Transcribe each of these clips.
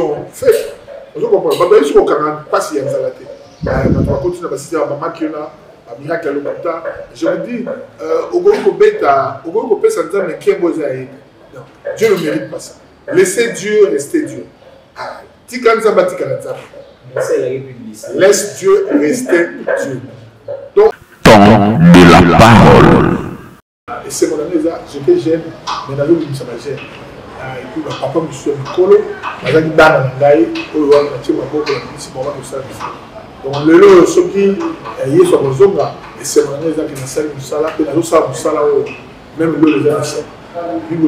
sont faits. Vous comprenez? Je ne sais pas si il y a un zalaté. On va continuer à passer à Maman qui est là. Miracle à l'hôpital. Je me dis, Dieu ne mérite pas ça. Laissez Dieu rester Dieu. Laisse Dieu rester Dieu. Donc, temps de la parole. Et c'est mon ami, j'étais jeune, mais dans le monde, ça m'a gêné. Et puis, papa me suit au colo, je suis dans le gaï, où je suis donc, le lot, ce qui est sur le zonga, et c'est mon ami qui a salé Moussala, et la Moussala, même le les anciens. Puis,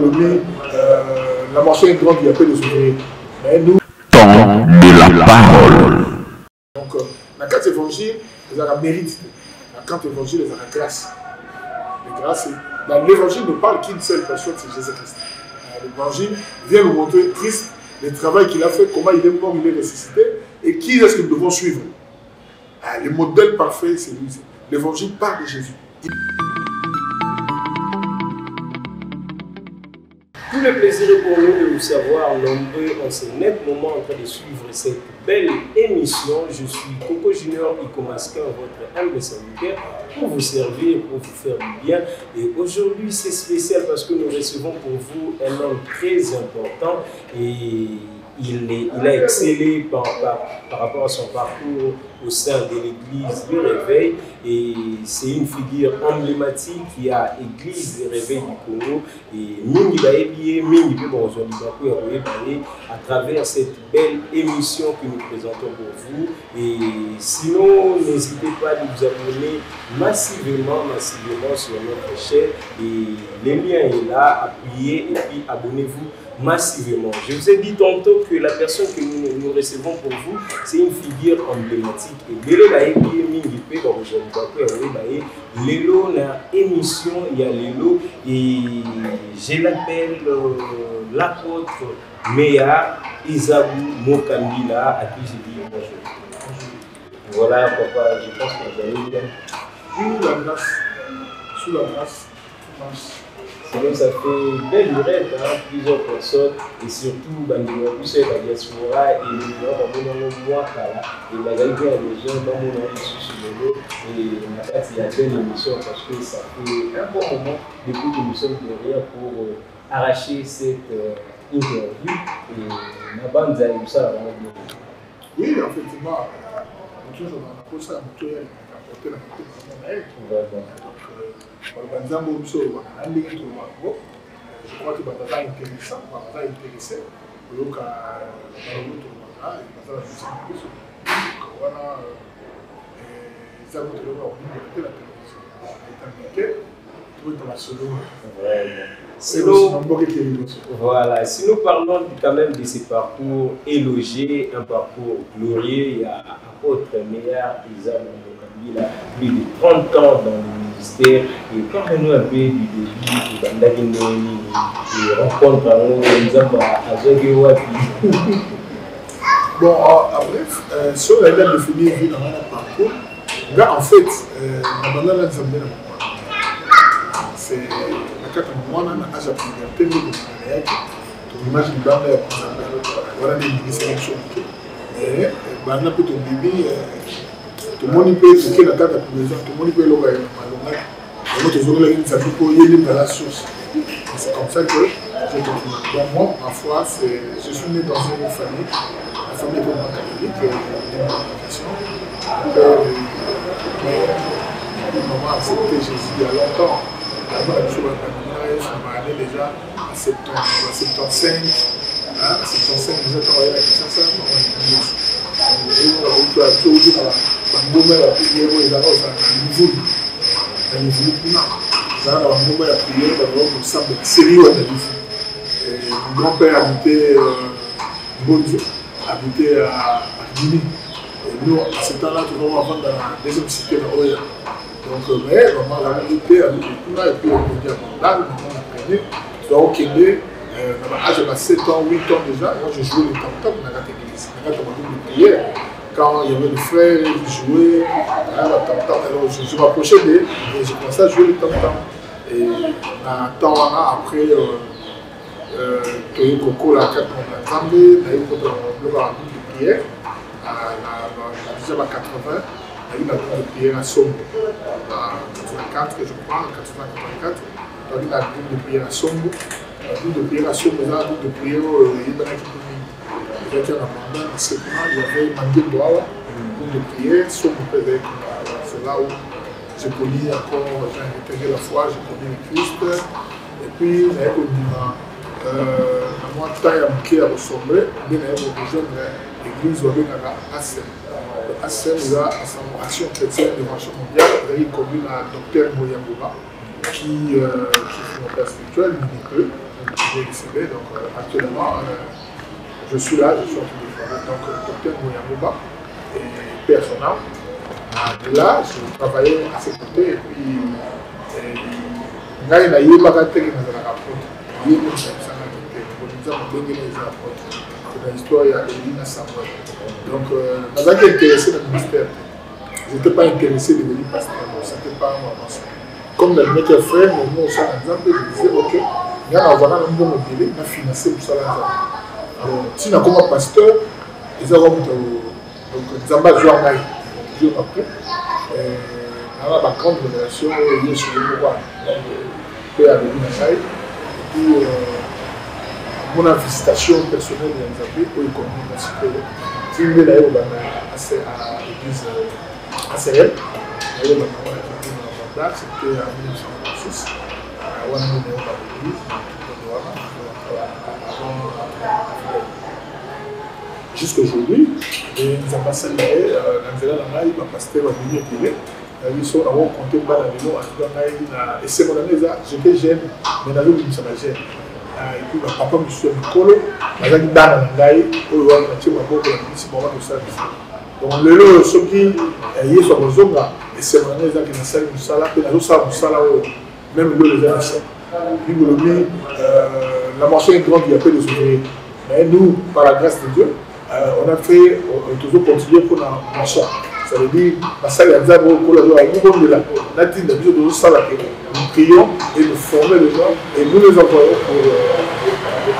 la marche est grande, il y a peu de ouvriers. Mais nous, temps de la parole. donc, la carte évangile, ils ont mérite. La carte évangile, ils ont la grâce. La grâce, l'évangile ne parle qu'une seule personne, c'est Jésus-Christ. L'évangile vient nous montrer Christ, le travail qu'il a fait, comment il est mort, il est ressuscité, et qui est-ce que nous devons suivre. Le modèle parfait, c'est lui. L'évangile parle de Jésus. Tout le plaisir est pour nous de vous savoir nombreux en ce net moment en train de suivre cette belle émission. Je suis Coco Junior Ikomaskin, votre humble serviteur, pour vous servir, pour vous faire du bien. Et aujourd'hui, c'est spécial parce que nous recevons pour vous un homme très important et il a excellé par rapport à son parcours au sein de l'église du Réveil et c'est une figure emblématique qui a église du Réveil du Congo et Mingi Baebié, Mingi à travers cette belle émission que nous présentons pour vous. Et sinon, n'hésitez pas à vous abonner massivement sur notre chaîne et le lien est là, appuyez et puis abonnez-vous massivement. Je vous ai dit tantôt que la personne que nous recevons pour vous, c'est une figure emblématique. Et Lelo Baebié Mingi Pe, Lelo na émission, il y a Lelo et je l'appelle l'apôtre Meya Izabou Mokambila, à qui j'ai dit bonjour. Voilà, papa, je pense que vous allez bien. Sous la grâce. Sinon, ça fait belle durée, hein, plusieurs personnes, et surtout, la diaspora, et les gens, et il y a belle émission parce que ça fait un bon moment depuis que nous sommes derrière pour arracher cette interview. Et la bande a eu ça vraiment bien. Oui, effectivement, toujours dans la course à mutuelle, apporter la montée je crois que c'est intéressant, intéressé. Donc, voilà, si nous parlons quand même de ce parcours élogié, un parcours glorieux, il y a apôtre Meya Izabou Mokambila, plus de 30 ans dans le ministère. Et parlez-nous un peu du début, de rencontre à Zogewapi. Bon, bref, sur la date de finir dans mon parcours, en fait, c'est la carte de moi, on a déjà pris un peu de l'image du bas de voilà des sélections. Et on a pu ton bébé, tout le monde peut écouter la carte de tout le monde peut l'ouvrir. C'est comme ça que j'ai continué. Donc moi, ma foi, je suis né dans une famille, la famille de mon catholique, de mon confession. Maman a accepté Jésus il y a longtemps. Je m'a allé déjà à 75, à 75, déjà travaillé la question ça, mon grand-père habitait Bonjour, habitait à Guinée. Et nous, à ce temps-là, nous avons avant dans la deuxième cité de Oya. Donc, mais maman l'a habité avec tout là, et puis on dit à mon âge, on a appris. Donc, au Kenya, j'avais 7 ans, 8 ans déjà, moi je jouais le tam-tam dans la église. De prière. Quand il y avait le frère, il jouait, alors je m'approchais d'eux et j'ai commencé à jouer le tam-tam. Et un temps après, toyei kokola kati na Nzambe naye kota biloko ya groupe de prière déjà ba 80 naye na groupe de prière à Sombo 84 je crois 84 toyei na groupe de prière à Sombo groupe de prière à Sombo eza groupe de prière eyebanaki po mingi ezalaki na mandat na sekuna il y avait Mangembo awa groupe de prière Sombo mpe ezalaki c'est là où j'ai connu encore, j'ai intégré la foi, j'ai connu le Christ. Et puis, j'ai connu moi, temps à moquer à ressembler, bien rejoindre l'église ou bien à ACM. ACM, il a son action chrétienne de marché mondial, il a connu la docteur Moyamboba, qui est mon père spirituel, l'unique, qui est décédé. Donc, actuellement, je suis là, je suis en train de faire. Donc, docteur Moyamboba et père son âme. Là, je travaillais à ses côtés et puis il y a eu des apôtres. Il y a eu des apôtres. C'est l'histoire d'Elina Samuel. Donc, je n'étais pas intéressé dans le ministère. Je n'étais pas intéressé de devenir pasteur. Ce n'était pas moi. Comme le mec a fait, mon nom au sein d'Exemple, je disais, ok, il y a un bon modèle, il a financé pour ça. Alors, si on a comme pasteur, ils ont donc Zamba Jouanaï. Après, on a une grande révélation liée sur le pouvoir. Puis, avec une puis, mon visitation personnelle de Nzambe, où il connaît la cité. Si vous voulez aller à l'église ACM, c'était en 1996. On a mené à l'église, jusqu'à aujourd'hui, nous avons passé le pasteur va venir télé. Ils sont en compté dans le et c'est mon année, j'étais jeune, mais dans le monde, ça m'a gêné. Et puis, papa me suit au colo, je suis dans le Nangaï, où il y a un petit peu de service. Donc, le lot, ceux qui sont aux hommes, et c'est mon année, qui est dans le salon, et dans le salon, même le les anciens. La marché est grande, il y a peu de ouvriers. Mais nous, par la grâce de Dieu, on a fait, toujours continuer pour la marché. Ça veut dire, parce qu'il y a des gens nous prions et nous formons les gens et nous les employons pour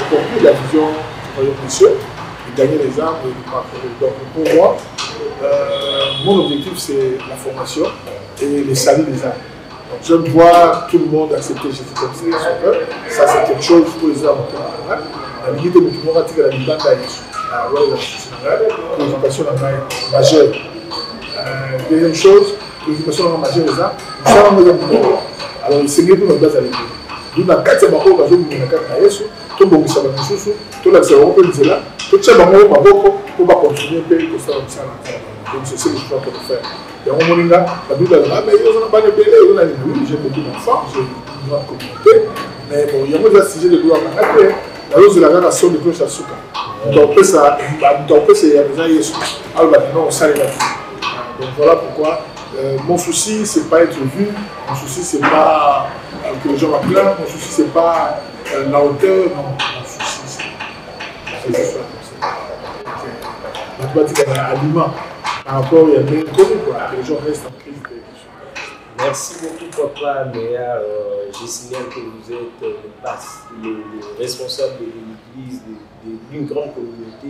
conclure la vision du royaume des cieux et gagner les âmes et nous partager. Donc pour moi, mon objectif c'est la formation et le salut des âmes. Donc j'aime voir tout le monde accepter Jésus comme ça c'est quelque chose pour les âmes. La dignité de tout le monde a tiré la vie pour l'éducation majeure. Deuxième chose, l'éducation majeure des âmes, nous sommes dans un alors il s'est mis pour notre base à l'église. D'où la carte de Mako, la zone de la carte à Yesu, tout le monde s'est mis tout l'accès au pays là, tout ça va mourir Maboko pour continuer à payer pour ça. Donc c'est ce que je crois qu'on peut faire. Et on m'a dit, la double là, mais ils n'ont pas de bébé, ils ont dit oui, j'ai beaucoup d'enfants, j'ai une grande communauté, mais bon, il y a moins de sujet de gloire à la paix. La rose de la relation de cloche à Souka. Donc ça, il y a déjà Yesu. Alors non, ça les a. Donc voilà pourquoi. Mon souci, c'est pas être vu, mon souci, c'est pas que les gens m'appellent, mon souci, c'est pas la hauteur, non, mon souci, c'est juste ça. Donc, tu vas dire qu'il y a un aliment par rapport à bien connu, quoi, que les gens restent en crise. Merci beaucoup, Papa Méa. Je signale que vous êtes le responsable de l'église, d'une grande communauté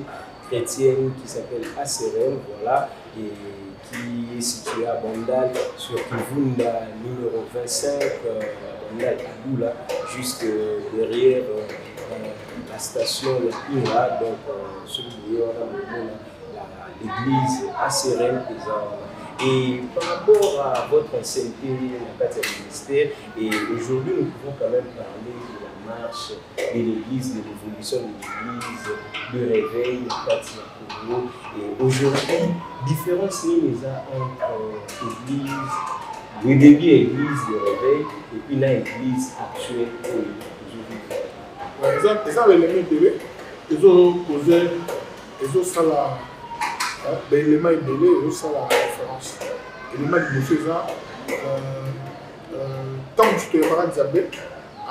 chrétienne qui s'appelle ACRM, voilà, et qui est situé à Bandal, sur Kivunda, numéro 25, Bandal, Kadoula, juste derrière la station de Ira, donc ce qui est l'église ACRM. Et par rapport à votre ancienneté dans le ministère, et aujourd'hui nous pouvons quand même parler de la marche de l'église, de l'évolution de l'église, de réveil, et aujourd'hui, différence entre l'église, le début église de réveil et puis l'église actuelle aujourd'hui. Par exemple, les éléments de ils ont posé, ils ont ça là. L'élément est belé, et ça la référence. L'élément de faisant, tant que tu te prépares Nzambe,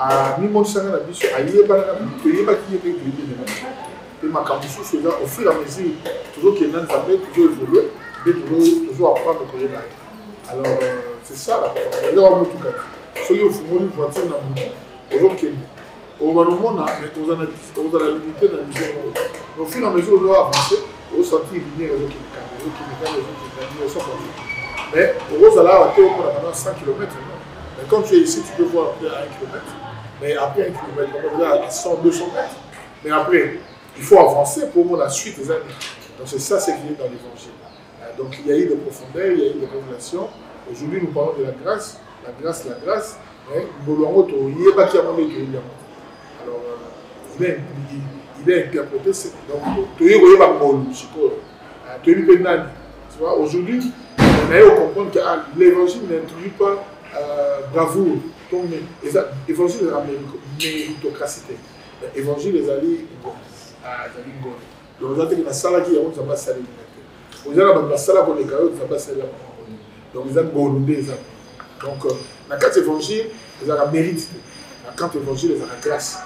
à mi-monde sang la biche, à Yéba, tu Yéba qui est régulier. Et ma campus faisant, au fur et à mesure, toujours qu'il y a Nzambe, toujours évoluer, mais toujours apprendre à connaître. Alors, c'est ça la référence. Il y a un tout cas. Ceux qui ont fumé une voiture dans le monde, aujourd'hui, on va nous montrer, mais on a la limité dans la vision. Au fur et à mesure où on doit avancer, on sentit venir les autres qui me sont partis. Mais pour eux, là, on a pendant 100 km. Mais quand tu es ici, tu peux voir à 1 km. Mais après 1 km, on va à 100, 200 mètres. Mais après, il faut avancer pour voir la suite des années. Donc c'est ça, c'est qui est dans l'évangile. Donc il y a eu des profondeurs, il y a eu des révélations. Aujourd'hui, nous parlons de la grâce. La grâce. Mais alors, il est interprété. Donc, tu vois, aujourd'hui, on a eu à comprendre que l'évangile n'introduit pas bravoure. L'évangile est la méritocratie. L'évangile est allé donc, vous avez la salle qui est en train de se faire. Vous avez la salle qui est en train de se faire. Donc, vous avez donc, dans quatre évangiles, ils ont la mérite. Dans quatre évangiles, ils ont la grâce.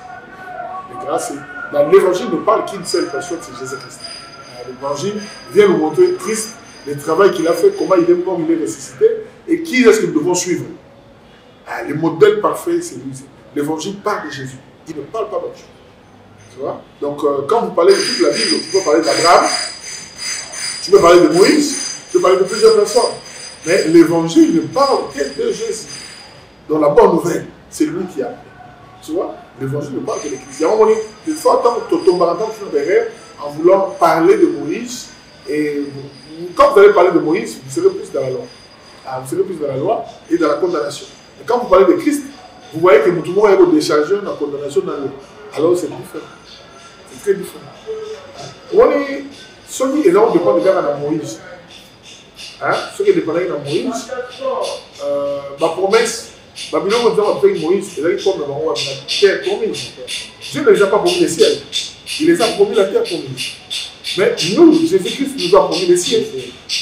La grâce, dans l'évangile ne parle qu'une seule personne, c'est Jésus-Christ. L'évangile vient nous montrer Christ, le travail qu'il a fait, comment il est mort, il est ressuscité, et qui est-ce que nous devons suivre. Le modèle parfait, c'est lui. L'évangile parle de Jésus. Il ne parle pas d'autre chose. Tu vois? Donc, quand vous parlez de toute la Bible, tu peux parler d'Abraham, tu peux parler de Moïse, tu peux parler de plusieurs personnes. Mais l'évangile ne parle que de Jésus. Donc la bonne nouvelle, c'est lui qui a appelé. Tu vois, l'évangile ne parle que de Christ. Il y a un moment donné, des fois, tu tombes derrière en voulant parler de Moïse. Et quand vous allez parler de Moïse, vous serez plus dans la loi. Vous serez plus dans la loi et dans la condamnation. Et quand vous parlez de Christ, vous voyez que tout le monde est déchargé dans la condamnation dans l'eau. Alors c'est différent. C'est très différent. Ceux qui dépendent de gars dans Moïse. Ceux qui dépendent de Moïse, ma promesse, Babylone va dire avec Moïse, il a dit comme la terre promise. Dieu ne les a pas promis le ciel, il les a promis la terre promise. Mais nous, Jésus-Christ nous a promis le ciel.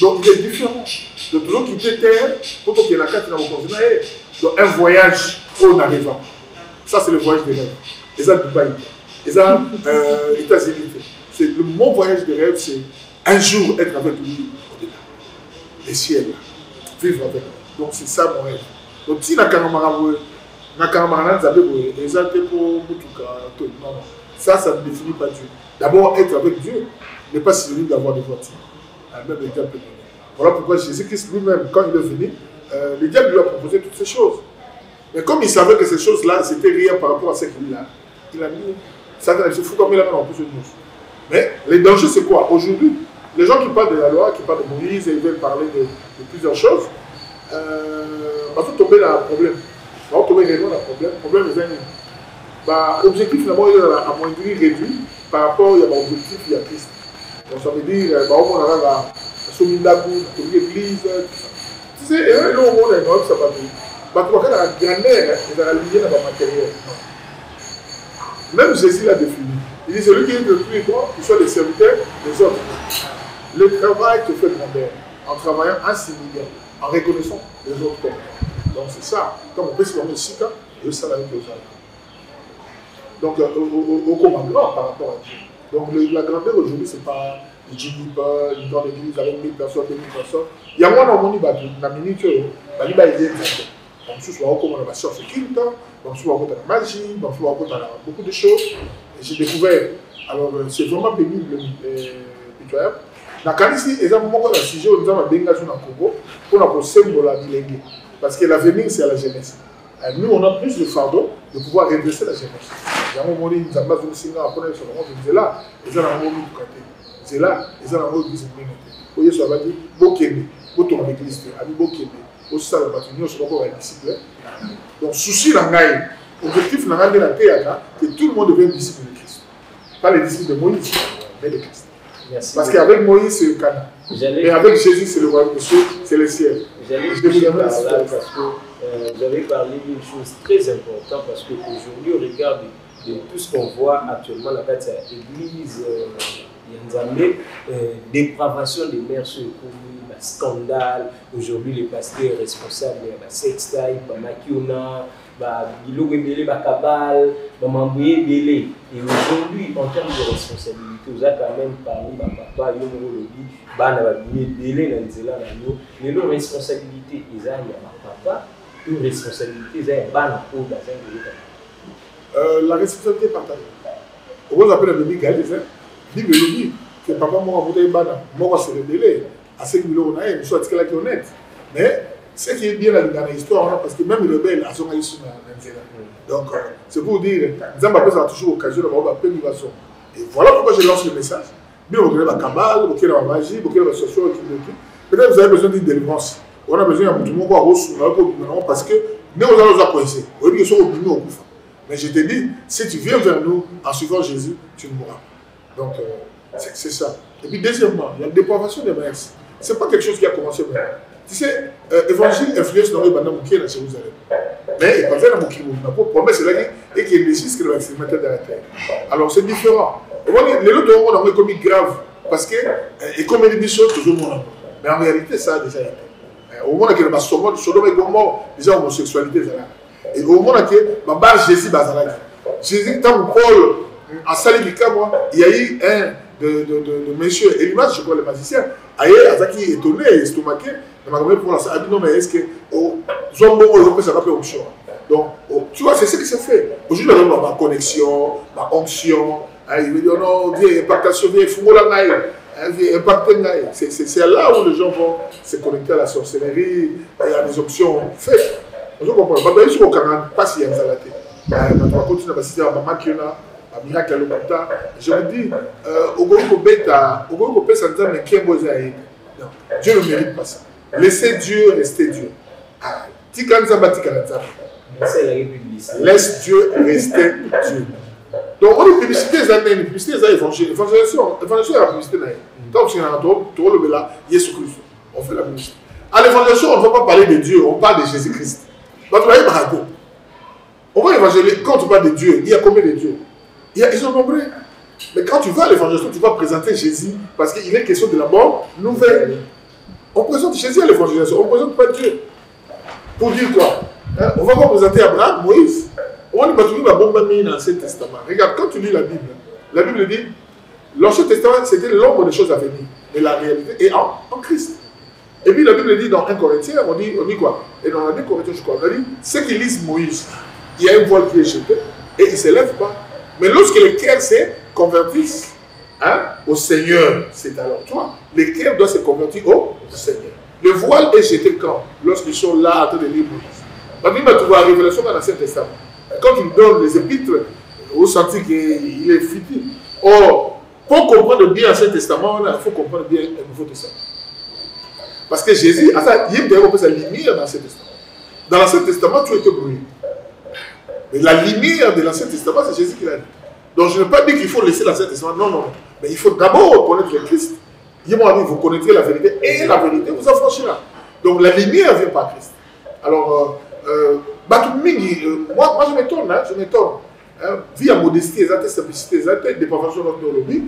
Donc il est différent. De toujours quitter terre pour qu'il y ait la carte dans le continent. Donc un voyage où on arrive. Ça, c'est le voyage des rêves. Et ça, Dubaï. Et ça, États-Unis. Mon voyage de rêve, c'est un jour être avec lui au-delà. Les ciels, vivre avec lui. Donc c'est ça mon rêve. Donc si la camarade, ça ne définit pas Dieu. D'abord, être avec Dieu n'est pas synonyme d'avoir des voitures. Même le diable peut donner. Voilà pourquoi Jésus-Christ lui-même, quand il est venu, le diable lui a proposé toutes ces choses. Mais comme il savait que ces choses-là, c'était rien par rapport à ce qu'il a, il a mis. Ça se fout comme il a mis en plus de nous. Mais les dangers, c'est quoi? Aujourd'hui, les gens qui parlent de la loi, qui parlent de Moïse, et ils veulent parler de plusieurs choses, on va tomber dans un problème. On va tomber réellement dans un problème. Le problème, les amis. L'objectif, finalement, il est à moindrir réduit par rapport à l'objectif, il y a Christ. Donc, ça veut dire, on a la Somindakou, l'église, tout ça. Tu sais, et là, on a un homme, ça va dire. La grandeur, il a lié dans le matériel. Même Jésus l'a défini. Il dit, celui qui est de tous les droits, qu'il soit des serviteurs des autres. Le travail te fait grandeur, en travaillant assimilant, en reconnaissant les autres comme. Donc c'est ça. Comme on peut se former ici, et ça avec les autres. Donc au commandement par rapport à Dieu. Donc la grandeur aujourd'hui, ce n'est pas une grande église avec 1000 personnes, 2000 personnes. Il y a moins d'harmonie dans la minute, il y a des gens. Donc, je suis comme on a la science occulte, donc je suis en la magie, donc je suis en beaucoup de choses. J'ai découvert, alors c'est vraiment pénible, pitoyable. Dans le cas ici, il y a un moment où on a sujet, on a des gens au Congo, pour la symbole la bilingue. Parce que l'avenir, c'est à la jeunesse. Et nous, on a plus de fardeau de pouvoir redresser la jeunesse. Il y a un moment où ils ont besoin de signer, après, ils sont là, ils ont un moment où c'est là, ils ont un moment où ils sont là. Vous voyez, ça va dire, Bokene, Boton l'église, Ami Bokene. Aussi ça, le bâtiment, c'est encore un disciple. Donc, souci l'angaï, objectif l'angaï de la terre, que tout le monde devienne disciple de Christ. Pas les disciples de Moïse, mais de Christ. Merci. Parce qu'avec Moïse, c'est le Canaan. Et avec Jésus, c'est le royaume de Dieu, c'est le ciel. J'allais vous par là parce que vous avez parlé d'une chose très importante parce qu'aujourd'hui, au regard de tout ce qu'on voit actuellement dans l'église, il y a une dépravation des mœurs sur le scandale. Aujourd'hui, les pasteurs responsables de la sextaille, de la maquiona, de la cabale, de la et aujourd'hui, en termes de responsabilité, vous avez quand même parlé de papa, mais nos responsabilités, ils ont papa, une responsabilité, ils ont La responsabilité partagée. On appelle le Bible galais, hein. Bible le dit que papa m'a monté une banane, moi c'est le délai. À 5 millions, on a une soit qui est honnête. Mais ce qui est bien dans l'histoire, parce que même le rebelle a son aïssou dans donc, c'est pour dire, Zambapé a toujours occasion d'avoir une innovation. Et voilà pourquoi je lance le message. Bien, vous avez la cabale, vous avez la magie, vous avez la social, peut-être vous avez besoin d'une délivrance. On a besoin d'un monde parce que nous allons nous coincer. Vous voyez que nous sommes au Koufa. Mais je te dis, si tu viens vers nous en suivant Jésus, tu ne mourras. Donc, c'est ça. Et puis, deuxièmement, il y a une dépravation des mœurs. Ce n'est pas quelque chose qui a commencé maintenant. Tu sais, l'évangile influence dans les bandes qui est dans Jérusalem. Mais il n'y a pas de problème, c'est là qu'il y a une justice qui est l'extrémité de la terre. Alors, c'est différent. Les autres, on a commis grave parce que, et comme il dit des choses, toujours mon. Mais en réalité, ça a déjà été. Au moment où il y a Sodome et Gomorrhe, déjà homosexualité, et au moment où Jésus Jésus, tant que Paul a sali du cas, il y a eu un de monsieur Elimas, je crois le magicien, qui est étonné, estomaqué, il m'a pour la salle, non mais est-ce que ça va faire option. Donc, tu vois, c'est ce qui se fait. Aujourd'hui, on a ma connexion, ma onction, il veut dire non, viens, impactation, viens, c'est là où les gens vont se connecter à la sorcellerie et à des options faites. Vous comprenez? Je ne sais pas si il y a un on va continuer à passer à Maman Kiona, à Miracle à l'Okuta. Je vous dis, Dieu ne mérite pas ça. Laissez Dieu rester Dieu. Laisse Dieu rester Dieu. Donc, on est publicité, les publicités, les évangiles. L'évangélisation est la publicité. Donc, si on a Jésus Christ, on fait la publicité. À l'évangélisation, on ne va pas parler de Dieu, on parle de Jésus-Christ. On va évangéliser. Quand tu parles de Dieu, il y a combien de dieux? Ils sont nombreux. Mais quand tu vas à l'évangélisation, tu vas présenter Jésus parce qu'il est question de la bonne nouvelle. On présente Jésus à l'évangélisation, on ne présente pas Dieu. Pour dire quoi? On va pas présenter Abraham, Moïse. On va toujours la bombe dans l'Ancien Testament. Regarde, quand tu lis la Bible dit l'Ancien Testament, c'était l'ombre des choses à venir. Mais la réalité est en Christ. Et puis la Bible dit dans 1 Corinthiens, on dit quoi? Et dans 2 Corinthiens, je crois, on dit ceux qui lisent Moïse, il y a un voile qui est jeté et il ne se lève pas. Mais lorsque les cœurs se convertissent au Seigneur, c'est alors toi. Les cœurs doivent se convertir au Seigneur. Le voile est jeté quand? Lorsqu'ils sont là en train de lire Moïse. La Bible trouve la révélation dans l'Ancien Testament. Quand il donne les épîtres, vous sentez qu'il est futile. Or, pour comprendre bien l'Ancien Testament, il faut comprendre bien le Nouveau Testament. Parce que Jésus, il y a sa lumière dans l'Ancien Testament. Dans l'Ancien Testament, tout était brûlé. Mais la lumière de l'Ancien Testament, c'est Jésus qui l'a dit. Donc je ne veux pas dire qu'il faut laisser l'Ancien Testament. Non, non. Mais il faut d'abord connaître le Christ. Vous connaîtrez la vérité et la vérité vous affranchira. Donc la lumière vient par Christ. Alors, moi je m'étonne, je m'étonne. Via modestie, simplicité, dépravation de notre lobby.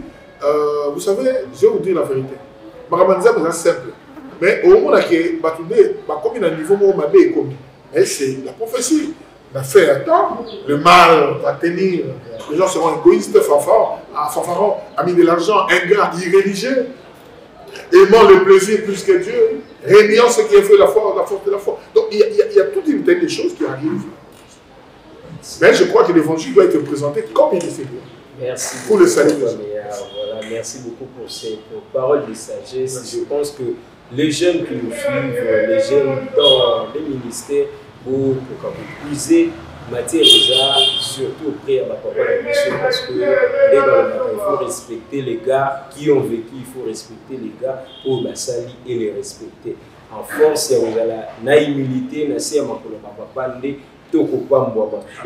Vous savez, je vais vous dire la vérité. C'est simple. Mais au moment où comme il y a un niveau où c'est la prophétie. On a fait un temps, le mal va tenir, les gens seront égoïstes, fanfarons, amis de l'argent, ingrats, irréligieux, aimant le plaisir plus que Dieu, régnant ce qui est fait la force de la foi. Donc il y a toute une telle de choses qui arrivent. Mais je crois que l'évangile doit être présenté comme il est fait. Merci pour le salut. Voilà, merci beaucoup pour cette parole de sagesse. Merci. Je pense que les jeunes qui nous suivent, les jeunes dans les ministères, pour puiser matière déjà, surtout auprès de ma papa la mission, parce que il faut respecter les gars qui ont vécu, il faut respecter les gars pour Bassali et les respecter. En force, il y a la humilité, il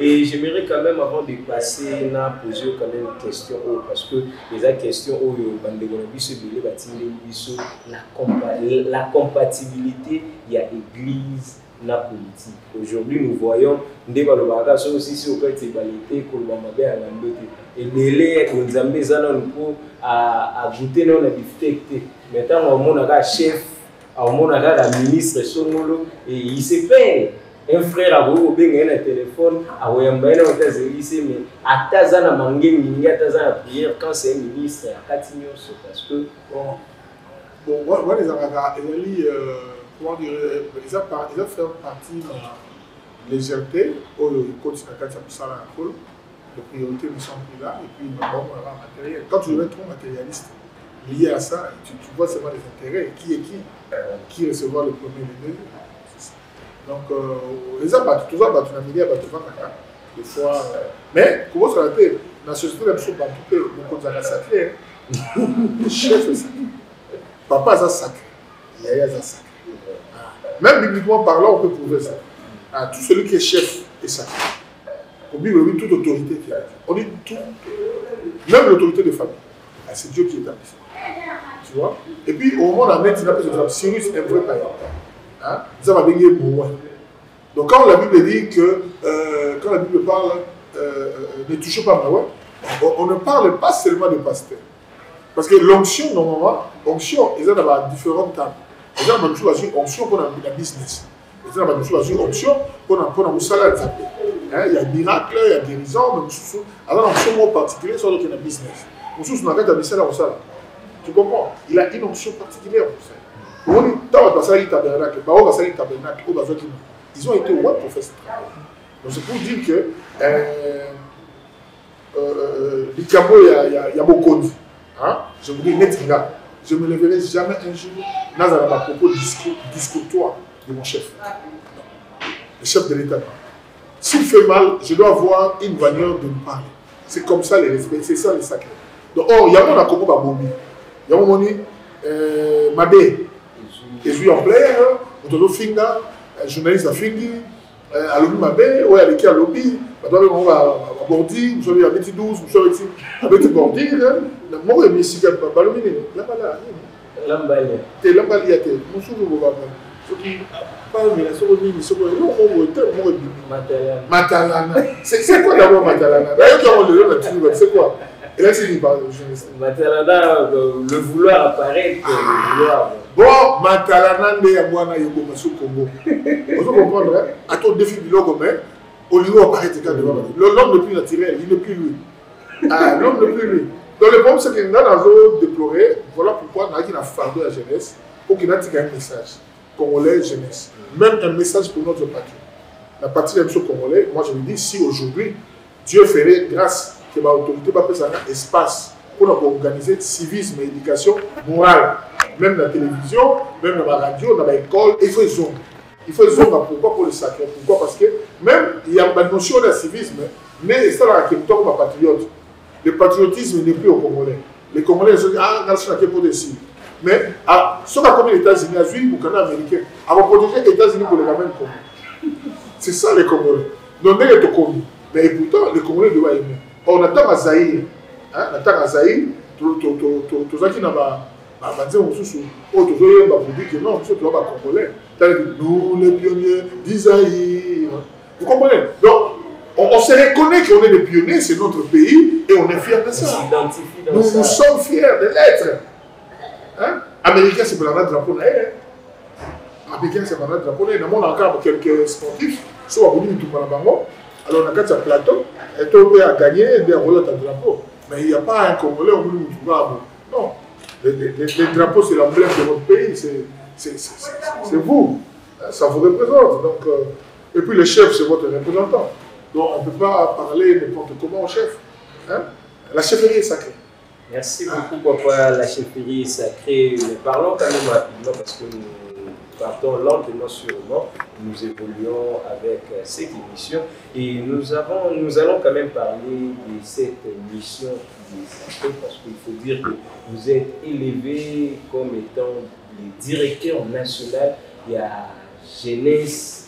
et j'aimerais quand même, avant de passer, poser quand même une question, parce que les questions, la compatibilité, il y a l'église. La politique. Aujourd'hui, nous voyons des valeurs aussi si au cas de balité que le et les nous à goûter dans la difficulté. Maintenant, on a chef, on a la ministre et il se paye. Un frère a beau bien un téléphone, a mais à Tazana Mangé, à Tazana prière quand c'est un ministre à Katignos parce que bon, moi les comment dire, ils ont fait partie de la légèreté, où ils continuent à faire ça. les priorités ne sont plus là, et puis bon, on va matériel. Quand tu deviens trop matérialiste lié à ça, tu vois seulement les intérêts, qui recevra le premier et le deuxième. Donc, les abats, tout ça, tu as mis à battre des fois. Mais, comment ça va être? Dans la société, la chose, beaucoup de gens sacrés. Le chef est sacré. Papa est sacré. Yaya est sacré. Même bibliquement parlant, on peut prouver ça. Tout celui qui est chef est sacré. Au Bible, oui, toute autorité qui a. On dit tout, même l'autorité de famille. C'est Dieu qui établit ça. Tu vois? Et puis, au moment d'amener, tu appelles ça Cyrus est un vrai païen. Ça va venir moins. Donc, quand la Bible dit que, quand la Bible parle, ne touchez pas ma voix, on ne parle pas seulement de pasteur. Parce que l'onction, normalement, onction, ils ont différentes tables. Ils ont choisi onction pour la business. Ils ont choisi onction pour la salaire. Il y a miracle, il y a guérison, mais alors l'onction particulière sur le business. On a un salaire au salaire. Tu comprends? Il a une onction particulière pour ça. Ils ont été ouais professeurs. Donc c'est pour dire que l'Ikabo, il y a beaucoup de. Je vous dis, Netinga, je ne me lèverai jamais un jour dans un propos discourtois de mon chef. Le chef de l'État. S'il fait mal, je dois avoir une manière de me parler. C'est comme ça les respects, c'est ça les sacrés. Donc, il y a mon accord à Bobi. Il y a mon Madé. Et je suis en player, on finga, journaliste à Fingi, à l'Obi Mabé, ouais, avec qui à l'Obi, on va à Bordi, vous savez, à Betty 12, vous savez, à Betty Bordi, moi, je suis à Balomine, là-bas, Lambalia. T'es Lambalia, t'es, mon souvenir, vous va Matalana. C'est quoi d'abord Matalana? D'ailleurs, c'est quoi? Et là, c'est Matalana, le vouloir apparaître, le vouloir. Bon, Matalana, il y a moi, il y a Congo. Vous comprenez? À ton défi du logo, mais au niveau apparaître, l'homme n'est plus naturel, il n'est plus lui. L'homme n'est plus lui. Donc, le problème, c'est que nous avons déploré, voilà pourquoi nous avons fardeau la jeunesse, pour qu'il y ait un message. Congolais, jeunesse. Même un message pour notre patrie. La patrie est congolais. Moi, je me dis, si aujourd'hui, Dieu ferait grâce que l'autorité va faire un espace pour organiser civisme et éducation morale, même dans la télévision, même dans la radio, dans l'école, il faut les zones. Il faut les zones. Pourquoi? Pour le sacré. Pourquoi? Parce que même, il y a une notion de civisme, mais c'est là qui est comme un patriote. Le patriotisme n'est plus au Congolais. Les Congolais, ils se disent, ah, on a pour décider. Mais, ce qu'on a comme les États-Unis, à Zurich, au Canada américain, à protéger les États-Unis pour les ramènes Congo. C'est ça les Congolais. Donc, ils sont connus. Mais pourtant, les Congolais doivent aimer. On attend à Zaïre. On attend à Zaïre. Tout ça qui n'a pas dit, on se dit que non, nous sommes Congolais. Nous, les pionniers d'Isaïe. Vous comprenez? Donc, on se reconnaît qu'on est des pionniers, c'est notre pays, et on est fiers de ça. Nous sommes fiers de l'être. Américain, c'est pour la drapeau. Américain, c'est pour la drapeau. Nous avons encore quelques sportifs, soit à Bouli, tout le monde. Alors, on a quatre plateaux, et tout le monde a gagné des rôles de drapeau. Mais il n'y a pas un Congolais au Bouli, tout le monde. Non. Les drapeaux, c'est l'emblème de votre pays, c'est vous. Ça vous représente. Donc, et puis, le chef, c'est votre représentant. Donc, on ne peut pas parler n'importe comment au chef. La chefferie est sacrée. Merci beaucoup, papa. La chefferie est sacrée. Mais parlons quand même rapidement parce que nous partons lentement sûrement. Nous évoluons avec cette émission et nous allons quand même parler de cette mission qui est sacrée parce qu'il faut dire que vous êtes élevé comme étant le directeur national. Il y a jeunesse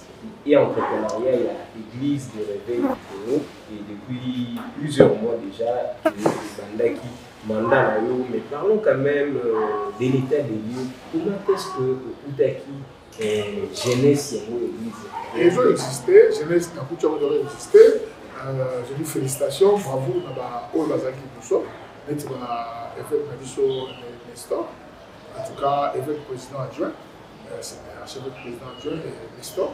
et entrepreneuriat, il y a l'église de réveil du Congo et depuis plusieurs mois déjà, Bandaki mandat. Mais parlons quand même de l'état des lieux. Comment est-ce que Outaki jeunesse et l'église? Ils ont existé, jeunesse n'a pas existé. Je dis félicitations, bravo, au Bazaki Bousso, être évêque Nabiso Nestor, en tout cas évêque président adjoint, c'est l'archevêque président adjoint Nestor.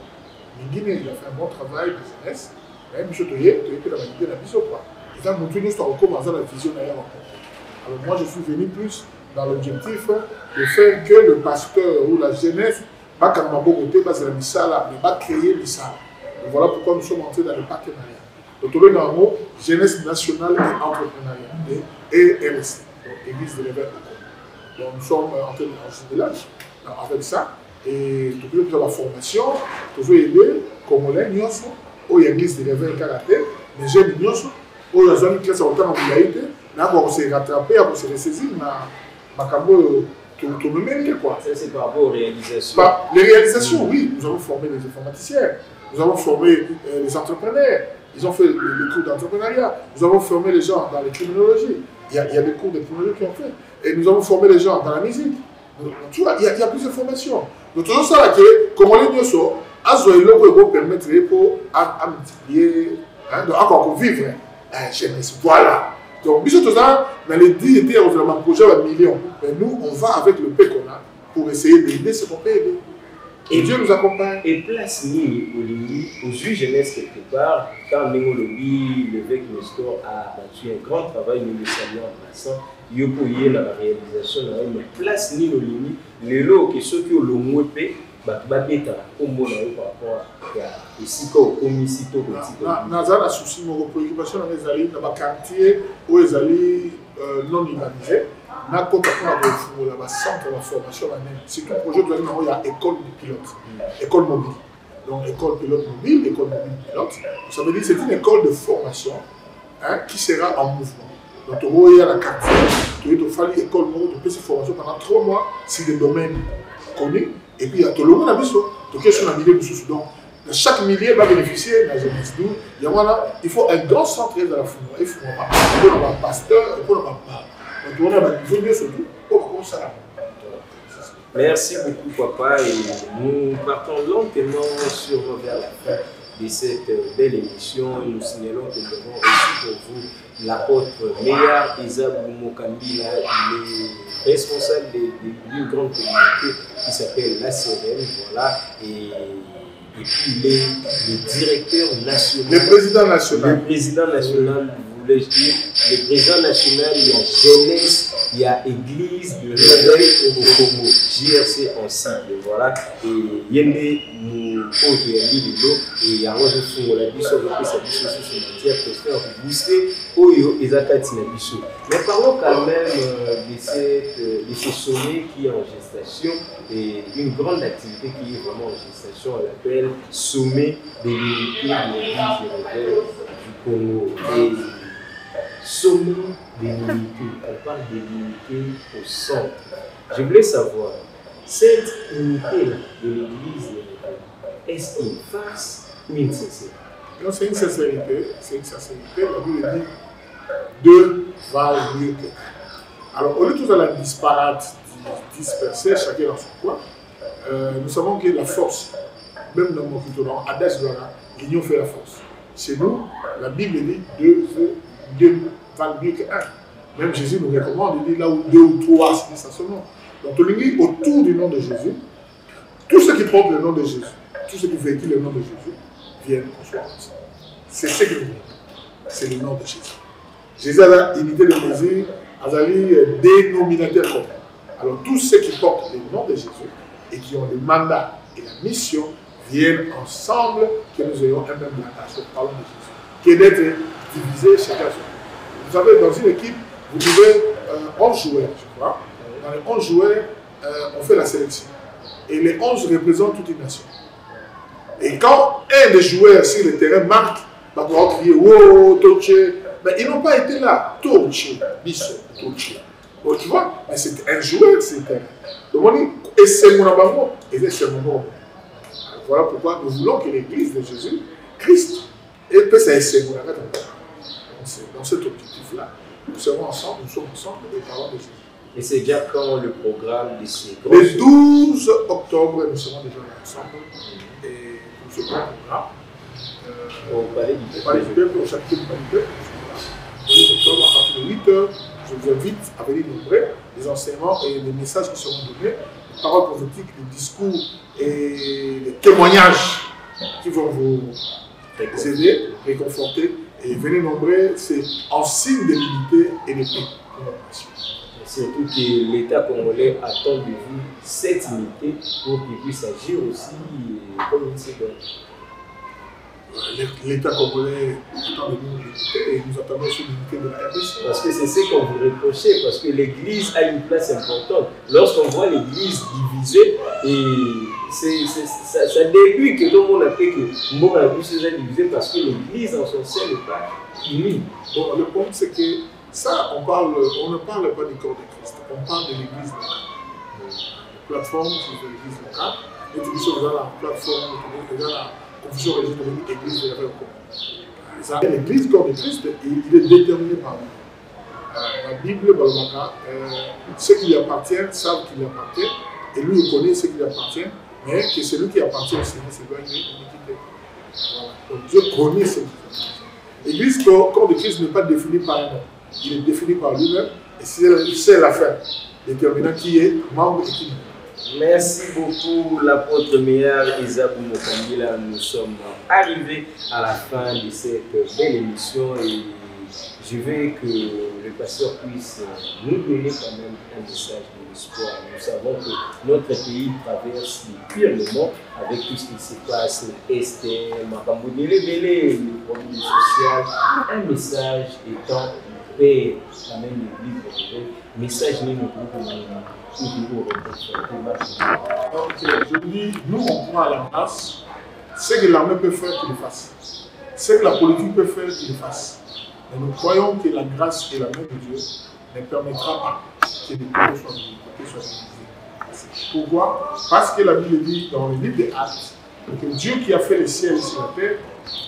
Guinée, il a fait un bon travail de jeunesse. Mais M. Toye, tu es la validité de la mission. Il a montré une histoire comme dans la vision d'ailleurs. Alors moi, je suis venu plus dans l'objectif de faire que le pasteur ou la jeunesse, pas comme ma beauté, c'est la missale, mais pas créer missale. Voilà pourquoi nous sommes entrés dans le partenariat. Donc, on est dans le mot jeunesse nationale et entrepreneuriat, et RSC, donc Église de l'éveil. Donc, nous sommes en train de village avec ça, et tout le la formation, toujours aider, Congolais, nous sommes, Église de l'éveil karaté, mais jeunes, nous sommes, où les hommes qui sont autant en village, là, on s'est rattrapé, on s'est ressaisi, mais tout le même quoi. Ça, c'est par rapport aux réalisations. Les réalisations, oui. Nous avons formé les informaticiens, nous avons formé les entrepreneurs, ils ont fait les cours d'entrepreneuriat, nous avons formé les gens dans les criminologies. Il y a des cours de criminologie qui ont fait. Et nous avons formé les gens dans la musique. Donc, tu vois, il y a plusieurs formations. Donc, tout ça, là, comme on l'a dit, Azo et Logo permettre pour multiplier, encore pour vivre. Jeunesse, voilà. Donc, tout ça, dans les 10 étés, on a un projet à 1 million. Mais nous, on va avec le paix qu'on a pour essayer d'aider ce qu'on peut aider. Et Dieu nous accompagne. Et place ni aux yeux jeunesse quelque part, quand Mengo Lobby, l'évêque Nestor a battu un grand travail, nous le saluons en passant, il y a eu la réalisation, mais place ni l'Olimi, les lots qui sont qui ont le mot paix, par rapport à Sika au Commisito. Dans un souci, mon préoccupation dans les alliés, dans les quartiers où les alliés non humanisés, dans le centre de formation, c'est un projet de il y a école de pilote, école mobile. Donc, école pilote mobile, école mobile pilote. Ça veut dire que c'est une école de formation qui sera en mouvement. Donc, il y a la quartier, il faut faire l'école mobile de formation pendant 3 mois sur des domaines connus. Et puis, il y a tout le monde à Bissau. Donc, il y a un millier de sous. Donc, chaque millier va bénéficier de la jeunesse. Il faut un grand centre de la formation. Il faut un pasteur, il faut un papa. Donc, on a besoin de surtout pour ça. Merci beaucoup, papa. Et nous partons lentement vers la fin de cette belle émission. Nous signalons que nous avons reçu pour vous l'apôtre Meya Isabou Mokambila. Il est responsable d'une grande communauté qui s'appelle la Sérène. Voilà. Et puis il est le directeur national. Le président national. Le président national. Le président national, il y a jeunesse, il y a église de réveil au Congo, JRC en cible, voilà. Et il y a des autres et il y a un autre fond, la biche, sa biche sur son matière, pour booster Oyo et Zakati la biche. Mais parlons quand même de ce sommet qui est en gestation et une grande activité qui est vraiment en gestation, on l'appelle Sommet de l'unité de l'église de réveil du Congo. Et sommet de l'unité, on parle de l'unité au centre. Je voulais savoir, cette unité-là de l'église, est-ce une farce ou une sincérité? Non, c'est une sincérité, c'est une sincérité. La Bible dit 2 valent mieux que 1. Alors, au lieu de tout la disparate, disperser chacun dans son coin, nous savons que la force, même dans mon culture, dans Adès Douala, l'union fait la force. Chez nous, la Bible dit 2 valent mieux que 1. Même Jésus nous recommande, il dit là où 2 ou 3, c'est ça seulement. Donc, on dit autour du nom de Jésus, tous ceux qui portent le nom de Jésus, tous ceux qui véhiculent le nom de Jésus, viennent construire ensemble. C'est ce qu'il dit. C'est le nom de Jésus. Jésus a la unité de Jésus, a un dénominateur commun. Alors, tous ceux qui portent le nom de Jésus et qui ont le mandat et la mission viennent ensemble, que nous ayons un même langage. Parlons de Jésus. Qui est d'être divisé chacun sur nous. Vous savez, dans une équipe, vous pouvez 11 joueurs, je crois. Dans les 11 joueurs, on fait la sélection. Et les 11 représentent toute une nation. Et quand un des joueurs sur le terrain marque, on va crier « Wow, Toche !» Mais ils n'ont pas été là. Toche, Bisso, Toche. Bon, tu vois, mais c'est un joueur, c'est un. Donc on dit « Et c'est mon abandon !» Et c'est mon nom. Voilà pourquoi nous voulons que l'Église de Jésus, Christ, et puis c'est mon abandon. Dans cet objectif-là, nous serons ensemble, nous sommes ensemble et parlons de Jésus. Et c'est déjà quand le programme de ces grands... Le 12 octobre, nous serons déjà ensemble. Et pour ce grand programme, au Palais du Peuple, au chapitre du Palais du Peuple, le 12 octobre, à partir de 8 h, je vous invite à venir nombreux les enseignements et les messages qui seront donnés, les paroles prophétiques, les discours et les témoignages qui vont vous aider, réconforter. Et venez nombreux, c'est en signe de l'unité et de paix pour notre nation. Surtout que l'État congolais attend de vous cette unité pour qu'il puisse agir aussi comme une seconde. l'État congolais attend de nous l'unité et nous attendons aussi l'unité de la RDC. Parce que c'est ce qu'on vous reprochait, parce que l'Église a une place importante. Lorsqu'on voit l'Église divisée, et ça débute que tout le monde a fait que Mboka a pu se diviser parce que l'Église en son sein n'est pas unie. Bon, le point c'est que ça, on ne parle pas du corps de Christ, on parle de l'Église locale. La plateforme, c'est l'Église locale, et tout ça, dans la plateforme, dans la confusion religieuse de l'Église de la commun. L'Église, corps de Christ, il est déterminé par nous. La Bible, ceux qui lui appartiennent savent qu'il lui appartient, et lui, il connaît ceux qui lui appartiennent, mais que celui qui appartient au Seigneur, c'est lui qui est. Voilà. Donc Dieu connaît ce qui est. L'Église, corps de Christ, n'est pas défini par un homme. Il est défini par lui-même, et c'est l'affaire, déterminant qui est membre et qui n'est. Merci beaucoup, l'apôtre Meillard Isaac Mokambila. Nous sommes arrivés à la fin de cette belle émission et je veux que le pasteur puisse nous donner quand même un message de l'espoir. Nous savons que notre pays traverse les pires moments avec tout ce qui se passe, Esther, Makambodele, les problèmes sociaux. Un message étant paix, la même Église, message n'est je dis, nous on prend à la grâce ce que l'armée peut faire qu'il le fasse, ce que la politique peut faire qu'il le fasse. Mais nous croyons que la grâce et la main de Dieu ne permettra pas que les peuples soient divisés. Pourquoi? Parce que la Bible dit dans le livre des Actes que Dieu qui a fait les ciels et la terre,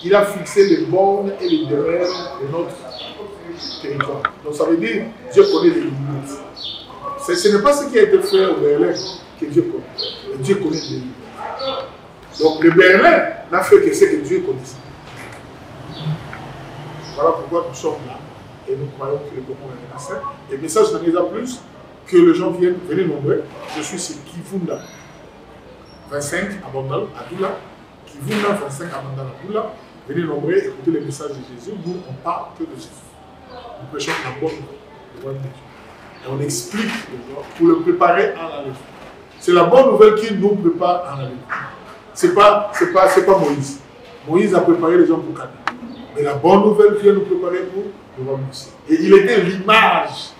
il a fixé les bornes et les demeures de notre territoire. Donc ça veut dire Dieu connaît les limites. Ce n'est pas ce qui a été fait au Berlin que Dieu connaît. Dieu connaît les limites. Donc le Berlin n'a fait que ce que Dieu connaissait. Voilà pourquoi nous sommes là et nous croyons que le Congo est menacé. Et le message n'en est pas plus que les gens viennent, venez nombreux. Je suis sur Kivunda 25 à Bandal, à Doula. Kivunda 25 à Bandal, à Doula. Venez nombreux, écoutez le message de Jésus. Nous, on parle que de Jésus. Nous prêchons la bonne nouvelle. Et on explique les gens pour le préparer à la vie. C'est la bonne nouvelle qui nous prépare à la vie. Ce n'est pas Moïse. Moïse a préparé les gens pour Canaan. Mais la bonne nouvelle vient nous préparer pour le royaume du ciel. Et il était l'image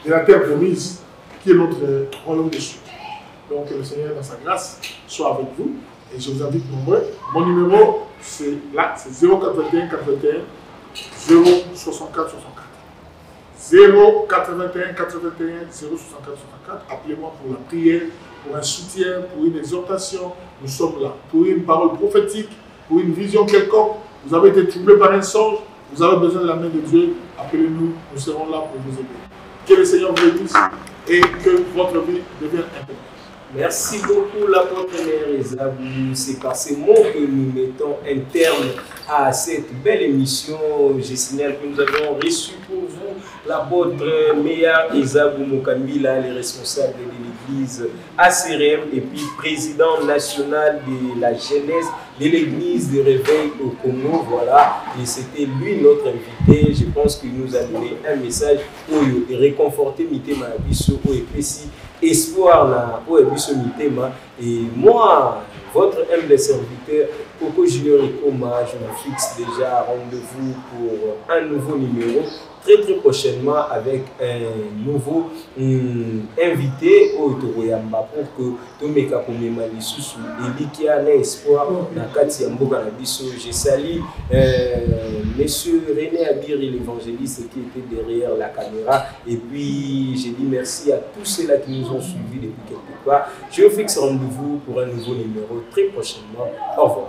de la terre promise qui est notre royaume des cieux. Donc que le Seigneur, dans sa grâce, soit avec vous. Et je vous invite nombreux. Mon numéro, c'est là, c'est 081 81 064 64. 081 81 064 64. Appelez-moi pour la prière, pour un soutien, pour une exhortation. Nous sommes là. Pour une parole prophétique, pour une vision quelconque. Vous avez été troublé par un songe, vous avez besoin de la main de Dieu. Appelez-nous, nous serons là pour vous aider. Que le Seigneur vous bénisse et que votre vie devienne importante. Merci beaucoup, l'apôtre Meillard. C'est par ces mots que nous mettons un terme à cette belle émission. Je signale que nous avons reçu pour vous l'apôtre Meillard Mokambila, les responsables de l'église ACRM et puis président national de la jeunesse de l'église de réveil au Congo. Voilà, et c'était lui notre invité. Je pense qu'il nous a donné un message pour réconforter Mitema Abisso et Pessi. Espoir là, et moi, votre humble serviteur, Coco Junior Ikoma, je me fixe déjà rendez-vous pour un nouveau numéro très prochainement avec un nouveau invité au Toroyamba pour que Tomeka Komema Lisusu et Likia n'a espoir na kati ya mboka na biso. Je salue monsieur René Abiri, l'évangéliste qui était derrière la caméra, et puis j'ai dit merci à tous ceux-là qui nous ont suivis depuis quelque part. Je vous fixe rendez-vous pour un nouveau numéro très prochainement. Au revoir.